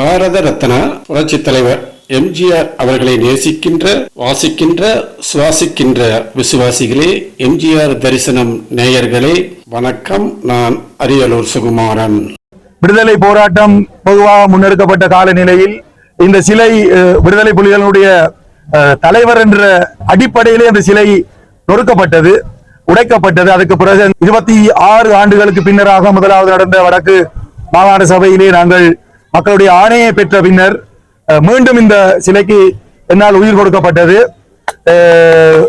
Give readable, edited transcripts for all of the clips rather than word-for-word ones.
பாரத ரத்னா புரட்சித் தலைவர் எம்ஜிஆர் அவர்களை நேசிக்கின்ற, வாசிக்கின்ற, சுவாசிக்கின்ற விசுவாசிகளே, எம்ஜிஆர் தரிசனம் நேயர்களே, வணக்கம். நான் அரியலூர் சுகுமாரன். விடுதலை போராட்டம் பொதுவாக முன்னெடுக்கப்பட்ட கால நிலையில் இந்த சிலை விடுதலை புலிகளுடைய தலைவர் என்ற அடிப்படையிலே அந்த சிலை நொறுக்கப்பட்டது, உடைக்கப்பட்டது. அதுக்கு பிறகு 26 ஆண்டுகளுக்கு பின்னராக முதலாவது நடந்த வடக்கு மாகாண சபையிலே நாங்கள் மக்களுடைய ஆணையை பெற்ற பின்னர் மீண்டும் இந்த சிலைக்கு என்னால் உயிர் கொடுக்கப்பட்டது.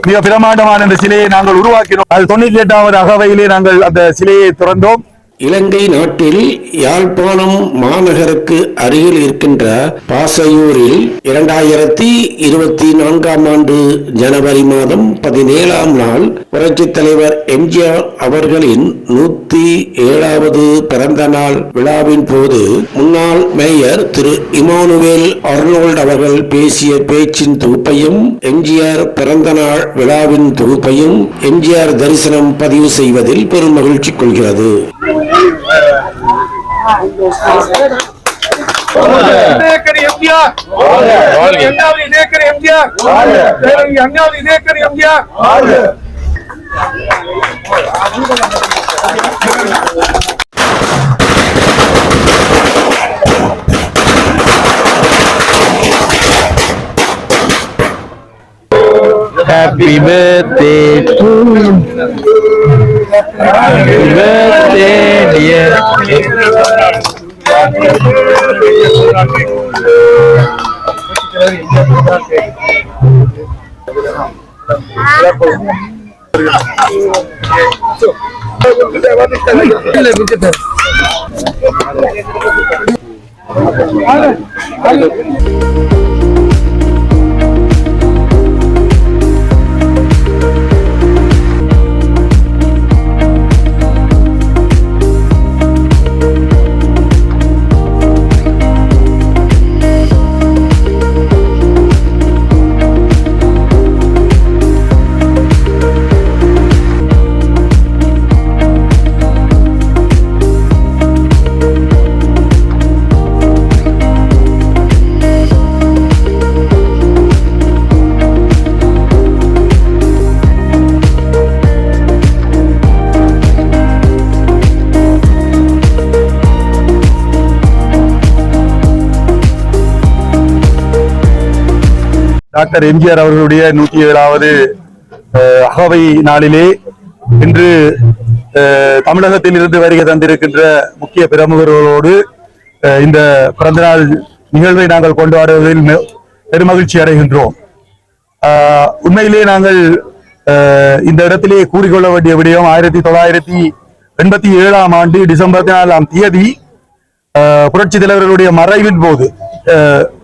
மிக பிரமாண்டமான இந்த சிலையை நாங்கள் உருவாக்கினோம். அது 98வது அகவையிலே நாங்கள் அந்த சிலையை திறந்தோம். இலங்கை நாட்டில் யாழ்ப்பாணம் மாநகருக்கு அருகில் இருக்கின்ற பாசையூரில் 2024ஆம் ஆண்டு ஜனவரி மாதம் 17ஆம் நாள் புரட்சித் தலைவர் எம்ஜிஆர் அவர்களின் 107வது பிறந்த நாள் விழாவின் போது முன்னாள் மேயர் திரு இமானுவேல் அர்னோல்ட் அவர்கள் பேசிய பேச்சின் தொகுப்பையும், எம்ஜிஆர் பிறந்த நாள் விழாவின் தொகுப்பையும் எம்ஜிஆர் தரிசனம் பதிவு செய்வதில் பெரும் மகிழ்ச்சி கொள்கிறது. Happy birthday to you. Happy birthday, dear. Doctor MGR அவர்களுடைய 107வது அகவை நாளிலே இன்று தமிழகத்தில் இருந்து வருகை தந்திருக்கின்ற முக்கிய பிரமுகர்களோடு இந்த பிறந்தநாள் நிகழ்வை நாங்கள் கொண்டாடுவதில் பெருமகிழ்ச்சி அடைகின்றோம். உண்மையிலே நாங்கள் இந்த இடத்திலே கூறிக்கொள்ள வேண்டிய விடயம் 1987ஆம் ஆண்டு டிசம்பர் 4ஆம் தேதி புரட்சி தலைவர்களுடைய மறைவின் போது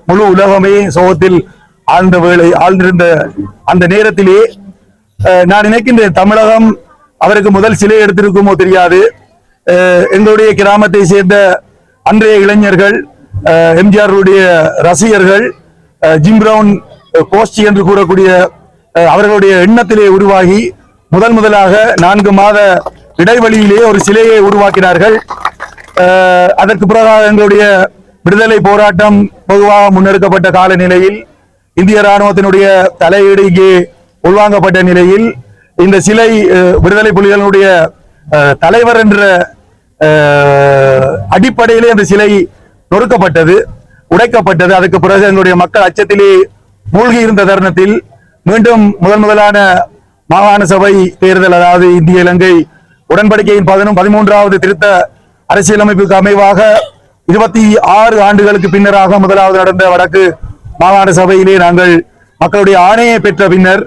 முழு உலகமே சோகத்தில் ஆழ்ந்திருந்த அந்த நேரத்திலே நான் நினைக்கின்றேன், தமிழகம் அவருக்கு முதல் சிலை எடுத்திருக்குமோ தெரியாது. எங்களுடைய கிராமத்தை சேர்ந்த அன்றைய இளைஞர்கள், எம்ஜிஆருடைய ரசிகர்கள், ஜிம் பிரவுன் கோஷ்டி என்று கூறக்கூடிய அவர்களுடைய எண்ணத்திலே உருவாகி முதலாக 4 மாத இடைவெளியிலே ஒரு சிலையை உருவாக்கினார்கள். அதற்கு பிறகு எங்களுடைய விடுதலை போராட்டம் பொதுவாக முன்னெடுக்கப்பட்ட கால நிலையில் இந்திய ராணுவத்தினுடைய தலையீடு இங்கே உள்வாங்கப்பட்ட நிலையில் இந்த சிலை விடுதலை புலிகளுடைய தலைவர் என்ற அடிப்படையிலே அந்த சிலை நொறுக்கப்பட்டது, உடைக்கப்பட்டது. அதுக்கு பிறகு எங்களுடைய மக்கள் அச்சத்திலே மூழ்கி இருந்த தருணத்தில் மீண்டும் முதலான மாகாண சபை தேர்தல், அதாவது இந்திய இலங்கை உடன்படிக்கையின் 13வது திருத்த அரசியலமைப்புக்கு அமைவாக 26 ஆண்டுகளுக்கு பின்னராக முதலாவது நடந்த வடக்கு மாகாண சபையிலே நாங்கள் மக்களுடைய ஆணையை பெற்ற பின்னர்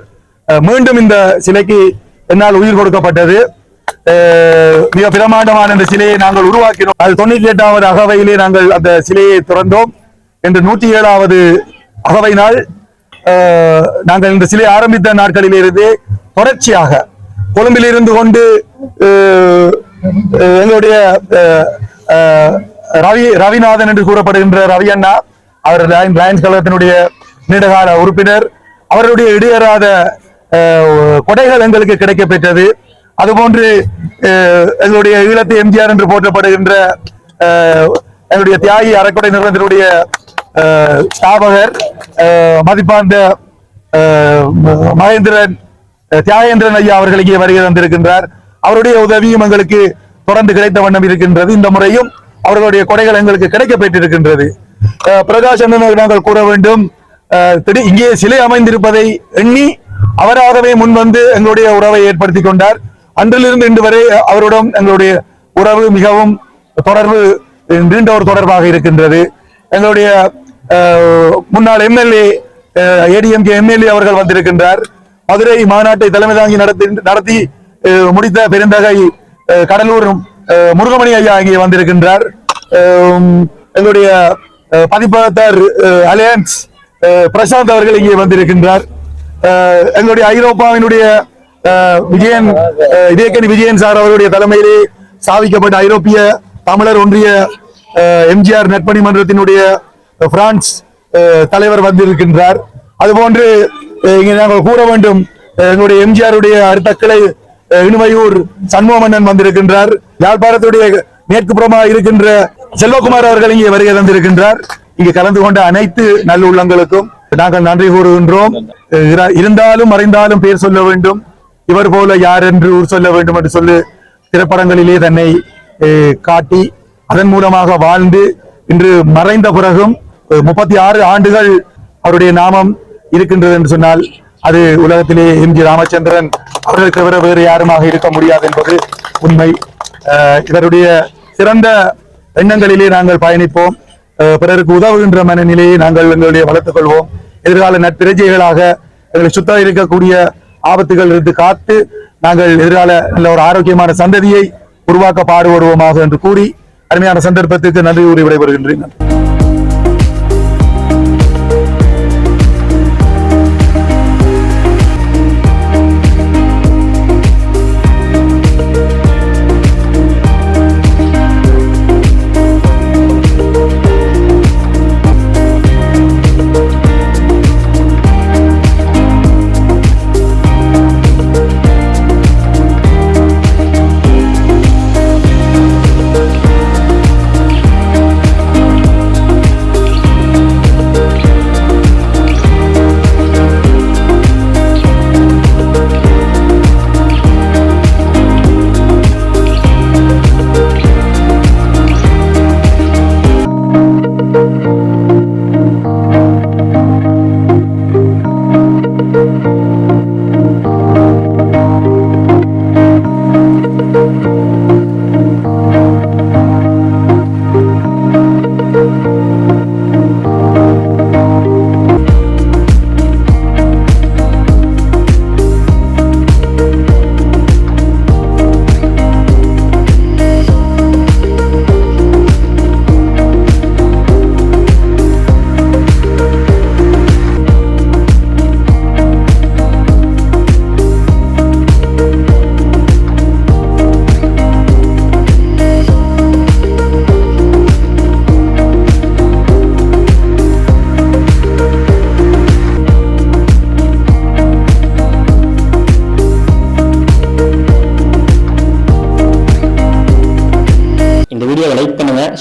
மீண்டும் இந்த சிலைக்கு என்னால் உயிர் கொடுக்கப்பட்டது. மிக பிரமாண்டமான இந்த சிலையை நாங்கள் உருவாக்கினோம். அது 98வது அகவையிலே நாங்கள் அந்த சிலையை திறந்தோம். என்று 107வது அகவை நாள் நாங்கள் இந்த சிலை ஆரம்பித்த நாட்களிலிருந்து தொடர்ச்சியாக கொழும்பில் இருந்து கொண்டு எங்களுடைய ரவிநாதன் என்று கூறப்படுகின்ற ரவி அண்ணா, அவர் லயன்ஸ் கழகத்தினுடைய நீண்டகால உறுப்பினர், அவருடைய இடையறாத கொடைகள் எங்களுக்கு கிடைக்க பெற்றது. அதுபோன்று எங்களுடைய ஈழத்து எம்ஜிஆர் என்று போற்றப்படுகின்ற எங்களுடைய தியாகி அறக்கொடை நிறுவனத்தினுடைய ஸ்தாபகர் மதிப்பார்ந்த மகேந்திரன் தியாகேந்திரன் ஐயா அவர்கள் இங்கே வருகை தந்திருக்கின்றார். அவருடைய உதவியும் எங்களுக்கு தொடர்ந்து கிடைத்த வண்ணம் இருக்கின்றது. இந்த முறையும் அவர்களுடைய கொடைகள் எங்களுக்கு கிடைக்கப்பட்டிருக்கின்றது. பிரகாஷ் நாங்கள் கூற வேண்டும், இங்கே சிலை அமைந்திருப்பதை எண்ணி அவராகவே முன்வந்து எங்களுடைய உறவை ஏற்படுத்திக் கொண்டார். அன்றிலிருந்து இன்று வரை அவருடன் எங்களுடைய உறவு மிகவும் தொடர்பு நீண்ட ஒரு தொடர்பாக இருக்கின்றது. எங்களுடைய முன்னாள் எம்எல்ஏ ஏடிஎம்கே எம்எல்ஏ அவர்கள் வந்திருக்கின்றார். மதுரை மாநாட்டை தலைமை தாங்கி நடத்தி முடித்த பெருந்தகை கடலூர் முருகமணி ஐயா இங்கே வந்திருக்கின்றார். எங்களுடைய பதிப்பகத்தர் அலையன்ஸ் பிரசாந்த் அவர்கள் இங்கே வந்திருக்கின்றார். எங்களுடைய ஐரோப்பாவினுடைய விஜயன் சார் அவருடைய தலைமையிலே ஸ்தாபிக்கப்பட்ட ஐரோப்பிய தமிழர் ஒன்றிய எம்ஜிஆர் நற்பணி மன்றத்தினுடைய பிரான்ஸ் தலைவர் வந்திருக்கின்றார். அதுபோன்று இங்கே நாங்கள் கூற வேண்டும், எங்களுடைய எம்ஜிஆருடைய அடுத்த கிளை இணுமையூர் சண்முகமன்னன் வந்திருக்கின்றார். யாழ்ப்பாணத்துடைய மேற்கு புறமாக இருக்கின்ற செல்வகுமார் அவர்கள் இங்கே வருகை தந்திருக்கின்றார். இங்கே கலந்து கொண்ட அனைத்து நல்லுள்ளங்களுக்கும் நாங்கள் நன்றி கூறுகின்றோம். இருந்தாலும் மறைந்தாலும் பேர் சொல்ல வேண்டும், இவர் போல யார் என்று ஊர் சொல்ல வேண்டும் என்று சொல்லி திரைப்படங்களிலே தன்னை காட்டி அதன் மூலமாக வாழ்ந்து இன்று மறைந்த பிறகும் 36 ஆண்டுகள் அவருடைய நாமம் இருக்கின்றது என்று சொன்னால் அது உலகத்திலே எம்ஜி ராமச்சந்திரன் அவர்களுக்கு வேறு யாருமாக இருக்க முடியாது என்பது உண்மை. இவருடைய சிறந்த எண்ணங்களிலே நாங்கள் பயணிப்போம். பிறருக்கு உதவுகின்ற மனநிலையை நாங்கள் எங்களுடைய வளர்த்துக் கொள்வோம். எதிர்கால நற்பிரஜைகளாக எங்களை சுத்தம் இருக்கக்கூடிய ஆபத்துகள் இருந்து காத்து நாங்கள் எதிர்கால நல்ல ஒரு ஆரோக்கியமான சந்ததியை உருவாக்க பாடுபடுவோமாக என்று கூறி அருமையான சந்தர்ப்பத்திற்கு நன்றி கூறி விடைபெறுகின்றேன்.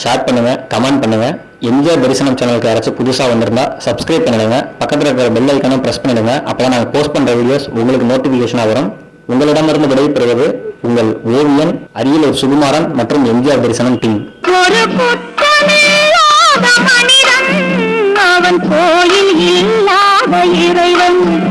ஷேர் பண்ணுங்க, கமெண்ட் பண்ணுங்க. எம்ஜிஆர் தரிசனம் சேனலுக்கு யாராச்சும் புதுசா வந்திருந்தா சப்ஸ்கிரைப் பண்ணிடுங்க. பக்கத்துல இருக்கிற பெல் ஐக்கானும் பிரஸ் பண்ணிடுங்க. அப்பதான் நாங்கள் போஸ்ட் பண்ற வீடியோஸ் உங்களுக்கு நோட்டிபிகேஷனா வரும். உங்களிடமிருந்து விடைபெறுவது உங்கள் ஓவியன் அரியலூர் சுகுமாரன் மற்றும் எம்ஜிஆர் தரிசனம் டீம். அவன் கோயில் இல்லாத இறைவன்.